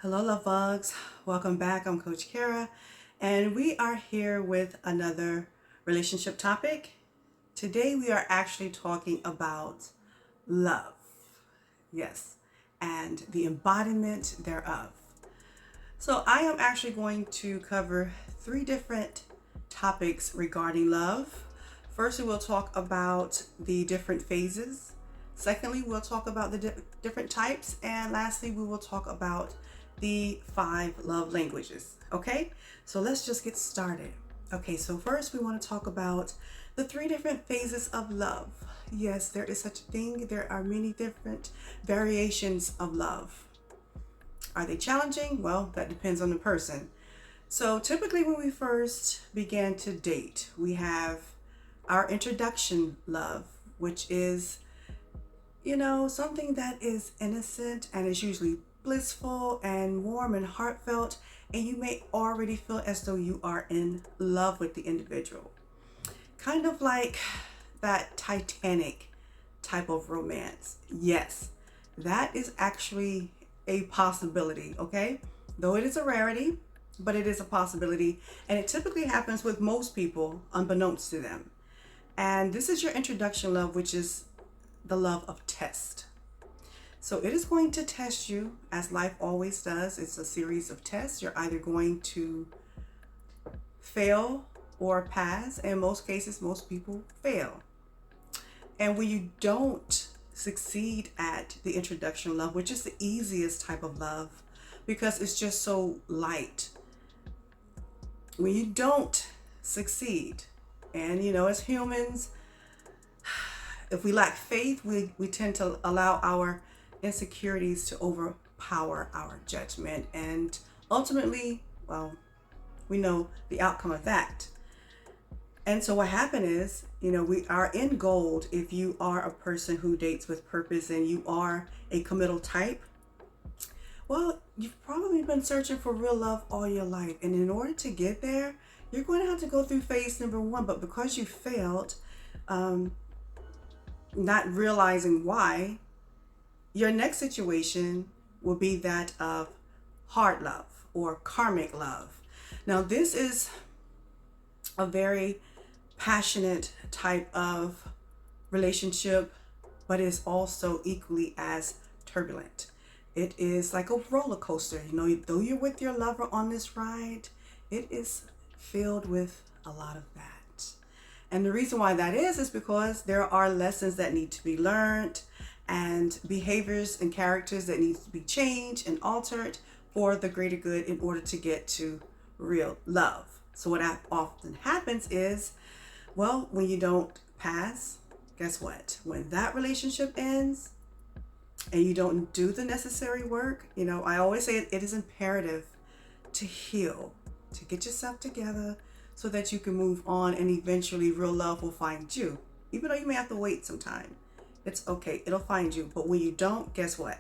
Hello, love bugs. Welcome back. I'm Coach Kara, and we are here with another relationship topic. Today, we are actually talking about love. Yes, and the embodiment thereof. So, I am actually going to cover three different topics regarding love. First, we will talk about the different phases. Secondly, we'll talk about the different types. And lastly, we will talk about the five love languages. Okay, so let's just get started. Okay, so first, we want to talk about the three different phases of love. Yes, there is such a thing. There are many different variations of love. Are they challenging? Well, that depends on the person. So typically, when we first began to date, we have our introduction love, which is, something that is innocent and is usually blissful and warm and heartfelt. And you may already feel as though you are in love with the individual. Kind of like that Titanic type of romance. Yes, that is actually a possibility, okay? Though it is a rarity, but it is a possibility. And it typically happens with most people, unbeknownst to them. And this is your introduction love, which is the love of test. So it is going to test you as life always does. It's a series of tests. You're either going to fail or pass. In most cases, most people fail. And when you don't succeed at the introduction love, which is the easiest type of love because it's just so light, when you don't succeed, and as humans, if we lack faith, we tend to allow our insecurities to overpower our judgment. And ultimately, well, we know the outcome of that. And so what happened is, we are in gold if you are a person who dates with purpose and you are a committal type. Well, you've probably been searching for real love all your life. And in order to get there, you're going to have to go through phase number one. But because you failed, not realizing why, your next situation will be that of hard love or karmic love. Now, this is a very passionate type of relationship, but is also equally as turbulent. It is like a roller coaster. Though you're with your lover on this ride, it is filled with a lot of that. And the reason why that is because there are lessons that need to be learned and behaviors and characters that need to be changed and altered for the greater good in order to get to real love. So what often happens is, well, when you don't pass, guess what? When that relationship ends and you don't do the necessary work, I always say it is imperative to heal, to get yourself together so that you can move on and eventually real love will find you. Even though you may have to wait some time, it's okay. It'll find you. But when you don't, guess what?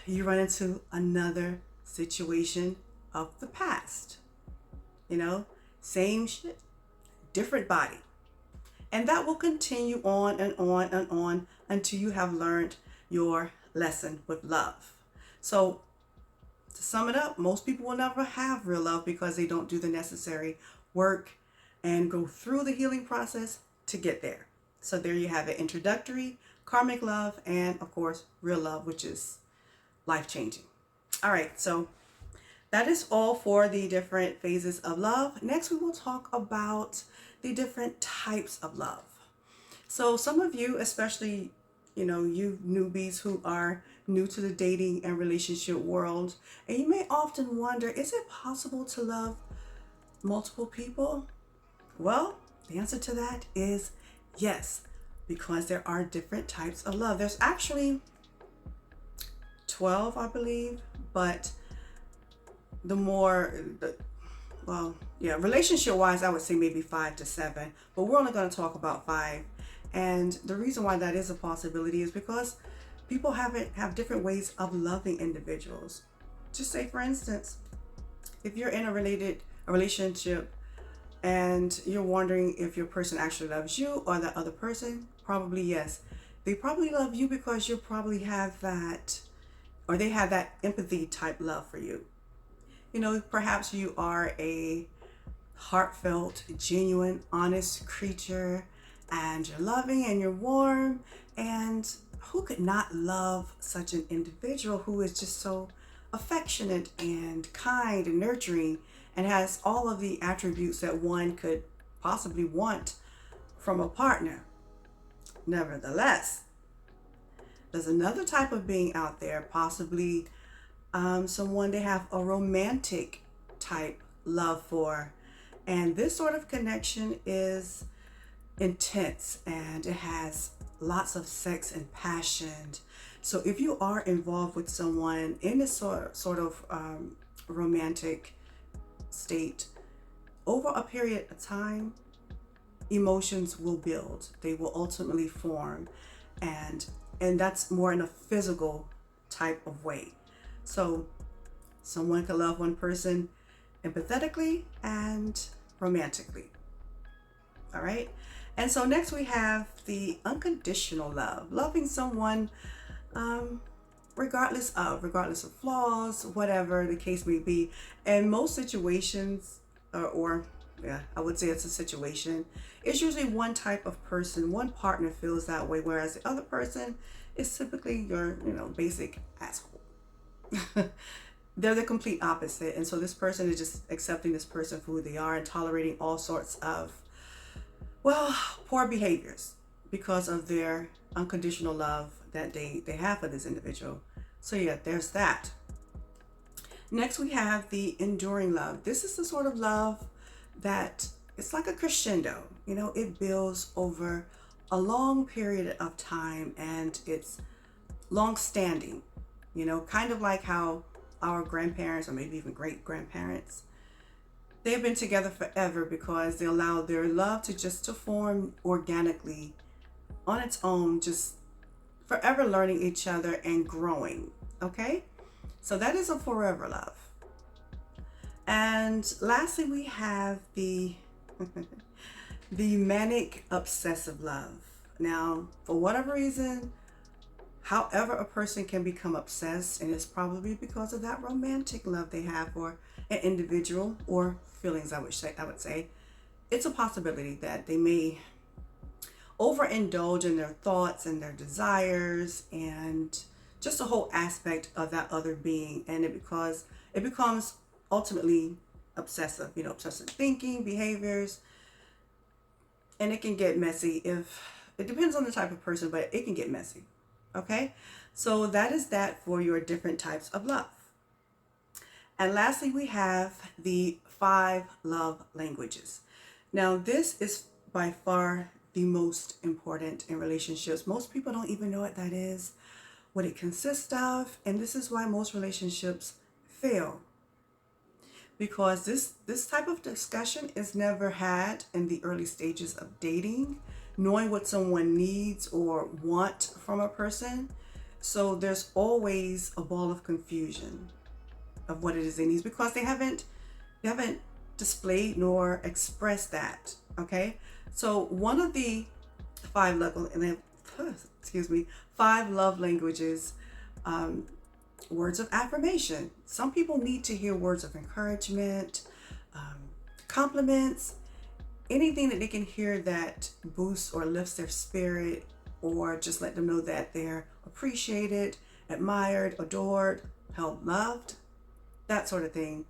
You run into another situation of the past. Same shit, different body. And that will continue on and on and on until you have learned your lesson with love. So to sum it up, most people will never have real love because they don't do the necessary work and go through the healing process to get there. So there you have it: introductory, karmic love, and of course, real love, which is life-changing. All right, so that is all for the different phases of love. Next, we will talk about the different types of love. So some of you, especially, you newbies who are new to the dating and relationship world, and you may often wonder, is it possible to love multiple people? Well, the answer to that is yes, because there are different types of love. There's actually 12, I believe, but relationship wise, I would say maybe 5 to 7, but we're only going to talk about 5. And the reason why that is a possibility is because people have different ways of loving individuals. Just say, for instance, if you're in a relationship and you're wondering if your person actually loves you or the other person, probably yes. They probably love you because you probably have that or they have that empathy type love for you. You know, perhaps you are a heartfelt, genuine, honest creature, and you're loving and you're warm. And who could not love such an individual who is just so affectionate and kind and nurturing and has all of the attributes that one could possibly want from a partner? Nevertheless, there's another type of being out there, possibly someone they have a romantic type love for. And this sort of connection is intense and it has lots of sex and passion. So if you are involved with someone in this sort of romantic state, over a period of time, emotions will build. They will ultimately form, and that's more in a physical type of way. So someone can love one person empathetically and romantically. All right. And so next we have the unconditional love, loving someone regardless of flaws, whatever the case may be. And most situations, or yeah, I would say it's a situation. It's usually one type of person, one partner feels that way, whereas the other person is typically your, basic asshole. They're the complete opposite. And so this person is just accepting this person for who they are and tolerating all sorts of, poor behaviors because of their unconditional love that they have for this individual. So yeah, there's that. Next, we have the enduring love. This is the sort of love that it's like a crescendo. It builds over a long period of time and it's long standing, kind of like how our grandparents or maybe even great grandparents, they've been together forever because they allow their love to form organically on its own, just forever learning each other and growing. Okay? So that is a forever love. And lastly, we have the the manic obsessive love. Now, for whatever reason, however a person can become obsessed, and it's probably because of that romantic love they have for an individual or feelings, I would say. It's a possibility that they may overindulge in their thoughts and their desires and just the whole aspect of that other being, and it becomes ultimately obsessive, obsessive thinking, behaviors, and it can get messy. If it depends on the type of person, but it can get messy. Okay, so that is that for your different types of love. And lastly, we have the 5 love languages. Now, this is by far the most important in relationships. Most people don't even know what that is, what it consists of, and this is why most relationships fail. Because this type of discussion is never had in the early stages of dating, knowing what someone needs or want from a person. So there's always a ball of confusion of what it is they need because they haven't displayed nor expressed that. Okay, so one of the 5 love languages, words of affirmation. Some people need to hear words of encouragement, compliments, anything that they can hear that boosts or lifts their spirit, or just let them know that they're appreciated, admired, adored, held, loved, that sort of thing,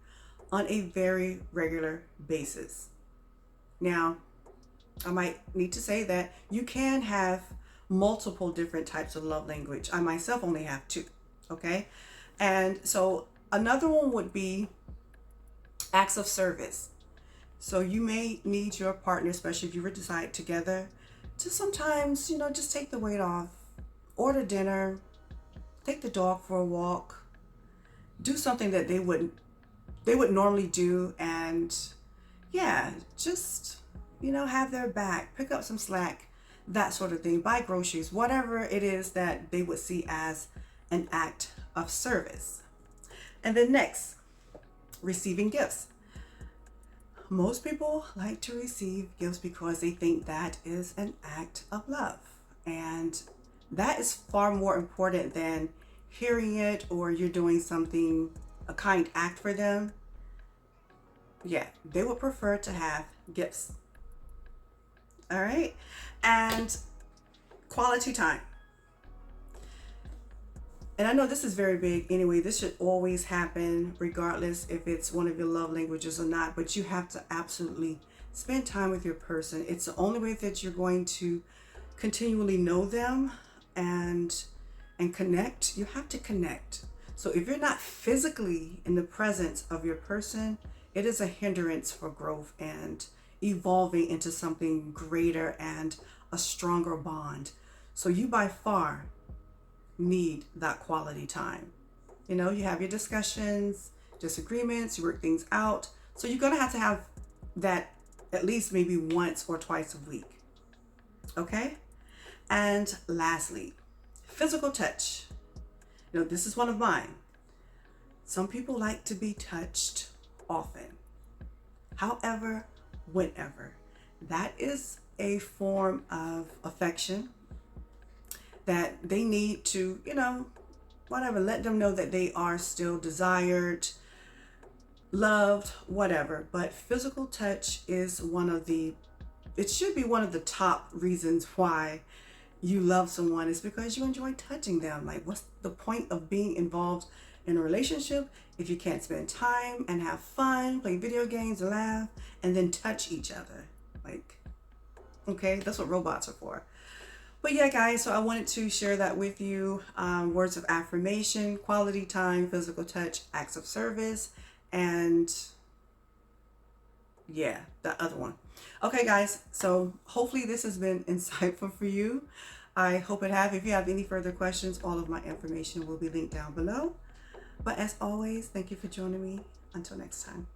on a very regular basis. Now, I might need to say that you can have multiple different types of love language. I myself only have 2. Okay, and so another one would be acts of service. So you may need your partner, especially if you were decide together, to sometimes, just take the weight off, order dinner, take the dog for a walk, do something that they would normally do, and just have their back, pick up some slack, that sort of thing, buy groceries, whatever it is that they would see as an act of service. And then next, receiving gifts. Most people like to receive gifts because they think that is an act of love. And that is far more important than hearing it or you're doing something, a kind act for them, yeah, they would prefer to have gifts. All right. And quality time. And I know this is very big anyway. This should always happen, regardless if it's one of your love languages or not. But you have to absolutely spend time with your person. It's the only way that you're going to continually know them and connect. You have to connect. So if you're not physically in the presence of your person, it is a hindrance for growth and evolving into something greater and a stronger bond. So you by far need that quality time. You know, you have your discussions, disagreements, you work things out. So you're going to have that at least maybe once or twice a week. Okay? And lastly, physical touch. You know, this is one of mine. Some people like to be touched often. However, whenever. That is a form of affection that they need to, you know, whatever, let them know that they are still desired, loved, whatever. But physical touch is it should be one of the top reasons why you love someone, is because you enjoy touching them. Like, what's the point of being involved in a relationship if you can't spend time and have fun, play video games, laugh, and then touch each other? Like, okay, that's what robots are for. But yeah, guys, so I wanted to share that with you. Words of affirmation, quality time, physical touch, acts of service, and yeah, the other one. Okay, guys, so hopefully this has been insightful for you. I hope it have. If you have any further questions, all of my information will be linked down below. But as always, thank you for joining me. Until next time.